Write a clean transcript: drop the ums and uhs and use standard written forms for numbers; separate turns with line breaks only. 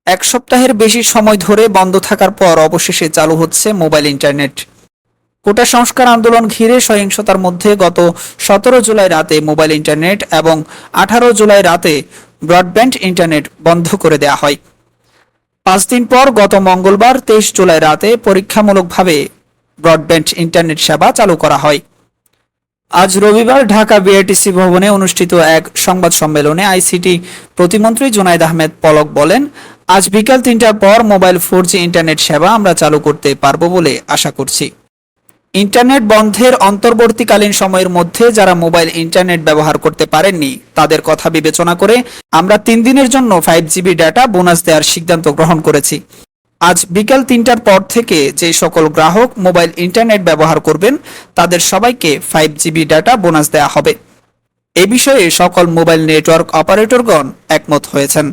এক সপ্তাহের বেশি সময় ধরে বন্ধ থাকার পর অবশেষে চালু হচ্ছে মোবাইল ইন্টারনেট। কোটা সংস্কার আন্দোলন ঘিরে সহিংসতার মধ্যে গত 17 জুলাই রাতে মোবাইল ইন্টারনেট এবং 18 জুলাই রাতে ব্রডব্যান্ড ইন্টারনেট বন্ধ করে দেওয়া হয়। 5 দিন পর গত মঙ্গলবার 23 জুলাই রাতে পরীক্ষামূলকভাবে ব্রডব্যান্ড ইন্টারনেট সেবা চালু করা হয়। আজ রবিবার ঢাকা বিআরটিসি ভবনে অনুষ্ঠিত এক সংবাদ সম্মেলনে আইসিটি প্রতিমন্ত্রী জুনাইদ আহমেদ পলক বলেন, আজ বিকাল 3টার পর মোবাইল 4G ইন্টারনেট সেবা আমরা চালু করতে পারবো বলে আশা করছি। ইন্টারনেট বন্ধের অন্তর্বর্তীকালীন সময়ের মধ্যে যারা মোবাইল ইন্টারনেট ব্যবহার করতে পারেননি তাদের কথা বিবেচনা করে আমরা 3 দিনের জন্য 5GB ডাটা বোনাস দেওয়ার সিদ্ধান্ত গ্রহণ করেছি। আজ বিকাল 3টার পর থেকে যে সকল গ্রাহক মোবাইল ইন্টারনেট ব্যবহার করবেন তাদের সবাইকে 5GB ডাটা বোনাস দেওয়া হবে। এ বিষয়ে সকল মোবাইল নেটওয়ার্ক অপারেটরগণ একমত হয়েছেন।